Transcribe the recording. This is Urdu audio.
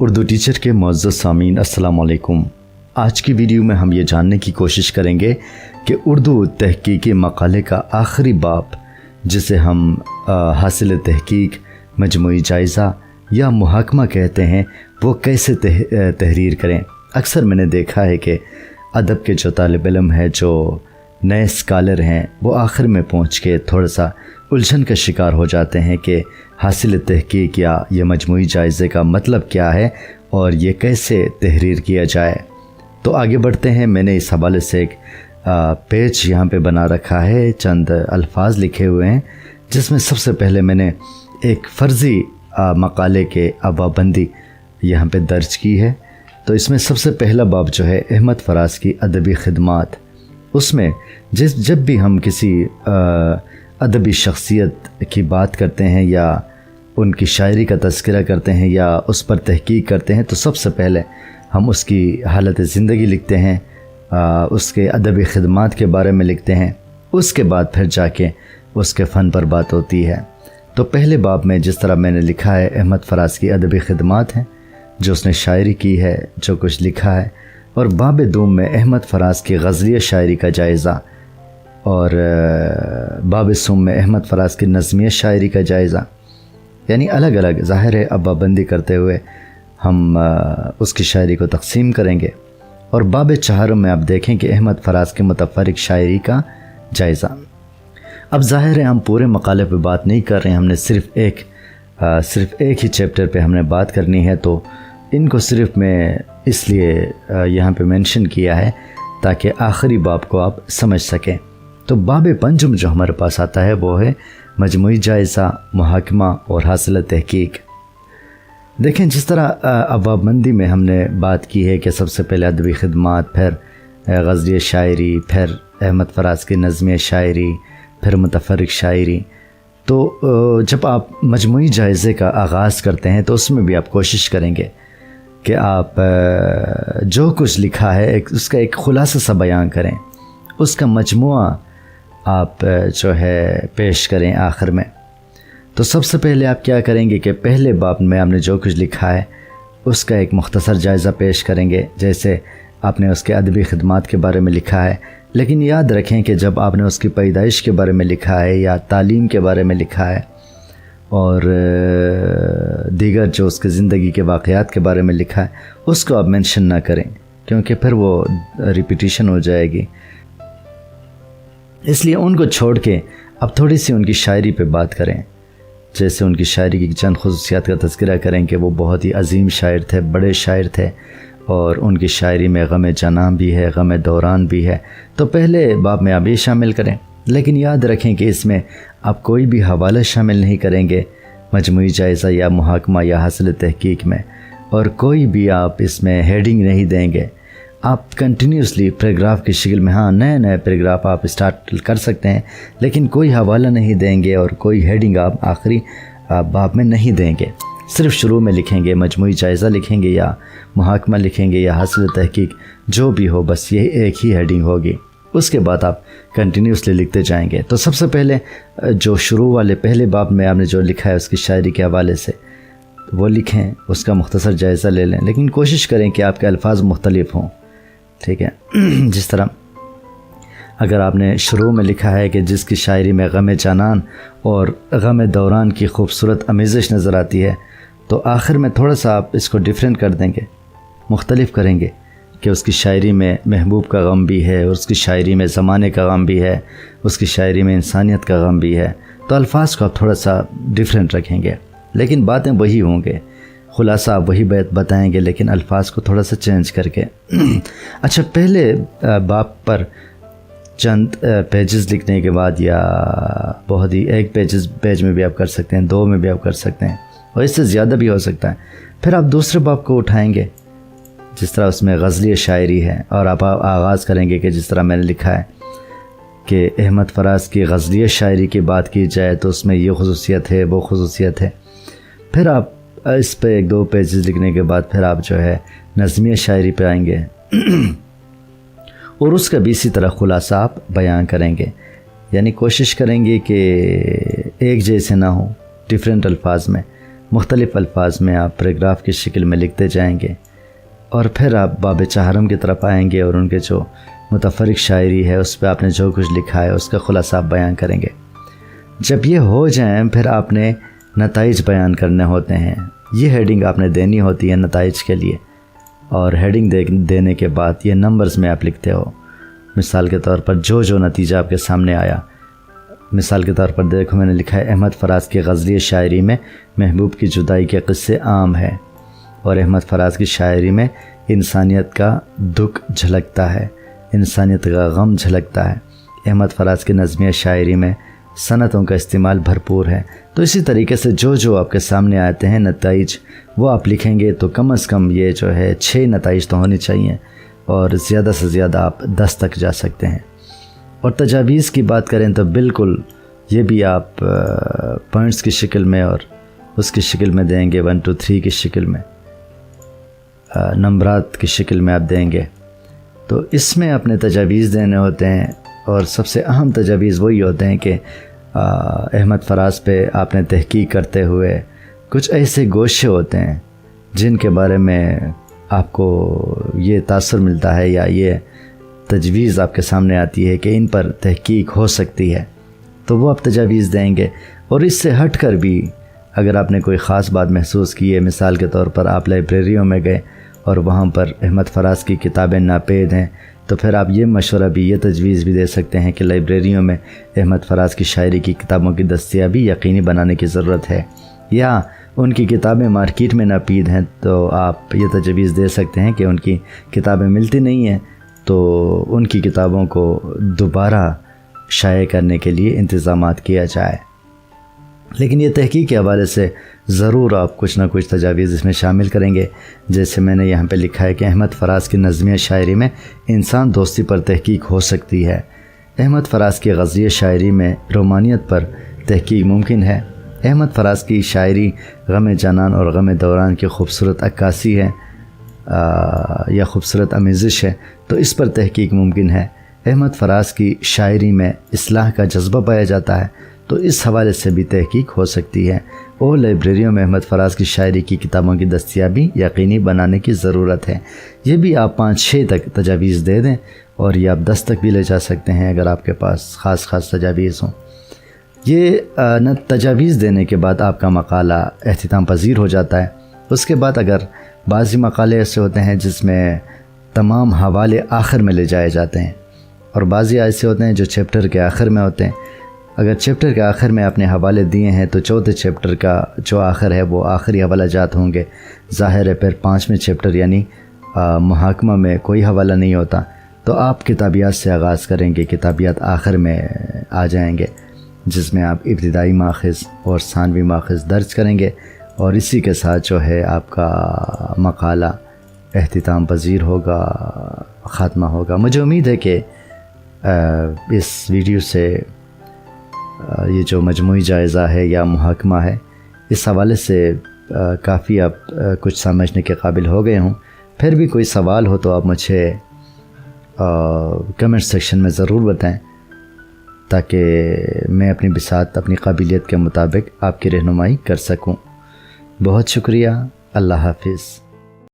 اردو ٹیچر کے معزز سامعین السلام علیکم۔ آج کی ویڈیو میں ہم یہ جاننے کی کوشش کریں گے کہ اردو تحقیقی مقالے کا آخری باب، جسے ہم حاصل تحقیق، مجموعی جائزہ یا محاکمہ کہتے ہیں، وہ کیسے تحریر کریں۔ اکثر میں نے دیکھا ہے کہ ادب کے جو طالب علم ہیں، جو نئے اسکالر ہیں، وہ آخر میں پہنچ کے تھوڑا سا الجھن کا شکار ہو جاتے ہیں کہ حاصل تحقیق یا یہ مجموعی جائزے کا مطلب کیا ہے اور یہ کیسے تحریر کیا جائے۔ تو آگے بڑھتے ہیں۔ میں نے اس حوالے سے ایک پیج یہاں پہ بنا رکھا ہے، چند الفاظ لکھے ہوئے ہیں، جس میں سب سے پہلے میں نے ایک فرضی مقالے کے ابواب بندی یہاں پہ درج کی ہے۔ تو اس میں سب سے پہلا باب جو ہے احمد فراز کی ادبی خدمات۔ اس میں جب بھی ہم کسی ادبی شخصیت کی بات کرتے ہیں یا ان کی شاعری کا تذکرہ کرتے ہیں یا اس پر تحقیق کرتے ہیں، تو سب سے پہلے ہم اس کی حالت زندگی لکھتے ہیں، اس کے ادبی خدمات کے بارے میں لکھتے ہیں، اس کے بعد پھر جا کے اس کے فن پر بات ہوتی ہے۔ تو پہلے باب میں جس طرح میں نے لکھا ہے، احمد فراز کی ادبی خدمات ہیں، جو اس نے شاعری کی ہے، جو کچھ لکھا ہے، اور باب دوم میں احمد فراز کی غزلیہ شاعری کا جائزہ، اور باب سوم میں احمد فراز کی نظمیہ شاعری کا جائزہ، یعنی الگ الگ ظاہر ہے ابواب بندی کرتے ہوئے ہم اس کی شاعری کو تقسیم کریں گے۔ اور باب چہارم میں آپ دیکھیں کہ احمد فراز کی متفرق شاعری کا جائزہ۔ اب ظاہر ہے ہم پورے مقالے پہ بات نہیں کر رہے ہیں، ہم نے صرف ایک ہی چیپٹر پہ ہم نے بات کرنی ہے، تو ان کو صرف میں اس لیے یہاں پہ مینشن کیا ہے تاکہ آخری باب کو آپ سمجھ سکیں۔ تو باب پنجم جو ہمارے پاس آتا ہے وہ ہے مجموعی جائزہ، محاکمہ اور حاصل تحقیق۔ دیکھیں جس طرح ابواب بندی میں ہم نے بات کی ہے کہ سب سے پہلے ادبی خدمات، پھر غزلیہ شاعری، پھر احمد فراز کی نظمیہ شاعری، پھر متفرق شاعری۔ تو جب آپ مجموعی جائزے کا آغاز کرتے ہیں تو اس میں بھی آپ کوشش کریں گے کہ آپ جو کچھ لکھا ہے اس کا ایک خلاصہ سا بیان کریں، اس کا مجموعہ آپ جو ہے پیش کریں آخر میں۔ تو سب سے پہلے آپ کیا کریں گے کہ پہلے باب میں آپ نے جو کچھ لکھا ہے اس کا ایک مختصر جائزہ پیش کریں گے، جیسے آپ نے اس کے ادبی خدمات کے بارے میں لکھا ہے، لیکن یاد رکھیں کہ جب آپ نے اس کی پیدائش کے بارے میں لکھا ہے یا تعلیم کے بارے میں لکھا ہے اور دیگر جو اس کے زندگی کے واقعات کے بارے میں لکھا ہے، اس کو آپ مینشن نہ کریں، کیونکہ پھر وہ ریپیٹیشن ہو جائے گی۔ اس لیے ان کو چھوڑ کے اب تھوڑی سی ان کی شاعری پہ بات کریں، جیسے ان کی شاعری کی چند خصوصیات کا تذکرہ کریں کہ وہ بہت ہی عظیم شاعر تھے، بڑے شاعر تھے، اور ان کی شاعری میں غم جناں بھی ہے، غم دوران بھی ہے۔ تو پہلے باب میں آپ یہ شامل کریں، لیکن یاد رکھیں کہ اس میں آپ کوئی بھی حوالہ شامل نہیں کریں گے مجموعی جائزہ یا محاکمہ یا حاصل تحقیق میں، اور کوئی بھی آپ اس میں ہیڈنگ نہیں دیں گے۔ آپ کنٹینیوسلی پیراگراف کی شکل میں نئے پیراگراف آپ اسٹارٹ کر سکتے ہیں، لیکن کوئی حوالہ نہیں دیں گے اور کوئی ہیڈنگ آپ آخری باب میں نہیں دیں گے۔ صرف شروع میں لکھیں گے مجموعی جائزہ لکھیں گے یا محاکمہ لکھیں گے یا حاصل تحقیق، جو بھی ہو، بس یہ ایک ہی ہیڈنگ ہوگی۔ اس کے بعد آپ کنٹینیوسلی لکھتے جائیں گے۔ تو سب سے پہلے جو شروع والے پہلے باب میں آپ نے جو لکھا ہے اس کی شاعری کے حوالے سے وہ لکھیں، اس کا مختصر جائزہ لے لیں، لیکن کوشش کریں کہ آپ کے الفاظ مختلف ہوں، ٹھیک ہے؟ جس طرح اگر آپ نے شروع میں لکھا ہے کہ جس کی شاعری میں غم جانان اور غم دوران کی خوبصورت آمیزش نظر آتی ہے، تو آخر میں تھوڑا سا آپ اس کو ڈیفرنٹ کر دیں گے، مختلف کریں گے کہ اس کی شاعری میں محبوب کا غم بھی ہے، اور اس کی شاعری میں زمانے کا غم بھی ہے، اس کی شاعری میں انسانیت کا غم بھی ہے۔ تو الفاظ کو آپ تھوڑا سا ڈیفرنٹ رکھیں گے، لیکن باتیں وہی ہوں گے، خلاصہ آپ وہی بتائیں گے، لیکن الفاظ کو تھوڑا سا چینج کر کے۔ اچھا، پہلے باب پر چند پیجز لکھنے کے بعد، یا بہت ہی ایک پیج میں بھی آپ کر سکتے ہیں، 2 میں بھی آپ کر سکتے ہیں، اور اس سے زیادہ بھی ہو سکتا ہے۔ پھر آپ دوسرے باب کو اٹھائیں گے، جس طرح اس میں غزلیہ شاعری ہے، اور آپ آغاز کریں گے کہ جس طرح میں نے لکھا ہے کہ احمد فراز کی غزلیہ شاعری کی بات کی جائے تو اس میں یہ خصوصیت ہے، وہ خصوصیت ہے۔ پھر آپ اس پہ 1-2 پیجز لکھنے کے بعد پھر آپ جو ہے نظمیہ شاعری پہ آئیں گے، اور اس کا بھی اسی طرح خلاصہ آپ بیان کریں گے، یعنی کوشش کریں گے کہ ایک جیسے نہ ہوں، ڈیفرنٹ الفاظ میں مختلف الفاظ میں آپ پیراگراف کی شکل میں لکھتے جائیں گے، اور پھر آپ باب چہارم کی طرف آئیں گے اور ان کے جو متفرق شاعری ہے اس پہ آپ نے جو کچھ لکھا ہے اس کا خلاصہ آپ بیان کریں گے۔ جب یہ ہو جائیں پھر آپ نے نتائج بیان کرنے ہوتے ہیں۔ یہ ہیڈنگ آپ نے دینی ہوتی ہے نتائج کے لیے، اور ہیڈنگ دینے کے بعد یہ نمبرز میں آپ لکھتے ہو۔ مثال کے طور پر جو نتیجہ آپ کے سامنے آیا، مثال کے طور پر دیکھو میں نے لکھا ہے احمد فراز کی غزلیہ شاعری میں محبوب کی جدائی کے قصے عام ہیں، اور احمد فراز کی شاعری میں انسانیت کا دکھ جھلکتا ہے، انسانیت کا غم جھلکتا ہے۔ احمد فراز کی نظمیہ شاعری میں صنعتوں کا استعمال بھرپور ہے۔ تو اسی طریقے سے جو آپ کے سامنے آتے ہیں نتائج وہ آپ لکھیں گے تو کم از کم یہ جو ہے 6 نتائج تو ہونی چاہیے، اور زیادہ سے زیادہ آپ 10 تک جا سکتے ہیں۔ اور تجاویز کی بات کریں تو بالکل یہ بھی آپ پوائنٹس کی شکل میں اور اس کی شکل میں دیں گے، 1 2 3 کی شکل میں، نمبرات کی شکل میں آپ دیں گے۔ تو اس میں اپنے تجاویز دینے ہوتے ہیں، اور سب سے اہم تجاویز وہی ہوتے ہیں کہ احمد فراز پہ آپ نے تحقیق کرتے ہوئے کچھ ایسے گوشے ہوتے ہیں جن کے بارے میں آپ کو یہ تاثر ملتا ہے یا یہ تجویز آپ کے سامنے آتی ہے کہ ان پر تحقیق ہو سکتی ہے، تو وہ آپ تجاویز دیں گے۔ اور اس سے ہٹ کر بھی اگر آپ نے کوئی خاص بات محسوس کی ہے، مثال کے طور پر آپ لائبریریوں میں گئے اور وہاں پر احمد فراز کی کتابیں ناپید ہیں، تو پھر آپ یہ مشورہ بھی، یہ تجویز بھی دے سکتے ہیں کہ لائبریریوں میں احمد فراز کی شاعری کی کتابوں کی دستیابی یقینی بنانے کی ضرورت ہے، یا ان کی کتابیں مارکیٹ میں ناپید ہیں تو آپ یہ تجویز دے سکتے ہیں کہ ان کی کتابیں ملتی نہیں ہیں تو ان کی کتابوں کو دوبارہ شائع کرنے کے لیے انتظامات کیا جائے۔ لیکن یہ تحقیق کے حوالے سے ضرور آپ کچھ نہ کچھ تجاویز اس میں شامل کریں گے، جیسے میں نے یہاں پہ لکھا ہے کہ احمد فراز کی نظمیہ شاعری میں انسان دوستی پر تحقیق ہو سکتی ہے۔ احمد فراز کی غزلیہ شاعری میں رومانیت پر تحقیق ممکن ہے۔ احمد فراز کی شاعری غم جانان اور غم دوران کی خوبصورت عکاسی ہے یا خوبصورت آمیزش ہے، تو اس پر تحقیق ممکن ہے۔ احمد فراز کی شاعری میں اصلاح کا جذبہ پایا جاتا ہے، تو اس حوالے سے بھی تحقیق ہو سکتی ہے۔ اور لائبریریوں میں احمد فراز کی شاعری کی کتابوں کی دستیابی یقینی بنانے کی ضرورت ہے۔ یہ بھی آپ 5-6 تک تجاویز دے دیں، اور یہ آپ 10 تک بھی لے جا سکتے ہیں اگر آپ کے پاس خاص تجاویز ہوں۔ یہ تجاویز دینے کے بعد آپ کا مقالہ اختتام پذیر ہو جاتا ہے۔ اس کے بعد اگر بعضی مقالے ایسے ہوتے ہیں جس میں تمام حوالے آخر میں لے جائے جاتے ہیں، اور بعضی ایسے ہوتے ہیں جو چیپٹر کے آخر میں ہوتے ہیں۔ اگر چیپٹر کے آخر میں آپ نے حوالے دیے ہیں تو 4تھے چیپٹر کا جو آخر ہے وہ آخری حوالہ جات ہوں گے۔ ظاہر ہے پھر 5ویں چیپٹر یعنی محاکمہ میں کوئی حوالہ نہیں ہوتا، تو آپ کتابیات سے آغاز کریں گے، کتابیات آخر میں آ جائیں گے، جس میں آپ ابتدائی ماخذ اور ثانوی ماخذ درج کریں گے، اور اسی کے ساتھ جو ہے آپ کا مقالہ اختتام پذیر ہوگا، خاتمہ ہوگا۔ مجھے امید ہے کہ اس ویڈیو سے یہ جو مجموعی جائزہ ہے یا محاکمہ ہے، اس حوالے سے کافی آپ کچھ سمجھنے کے قابل ہو گئے ہوں۔ پھر بھی کوئی سوال ہو تو آپ مجھے کمنٹ سیکشن میں ضرور بتائیں، تاکہ میں اپنی بساط، اپنی قابلیت کے مطابق آپ کی رہنمائی کر سکوں۔ بہت شکریہ، اللہ حافظ۔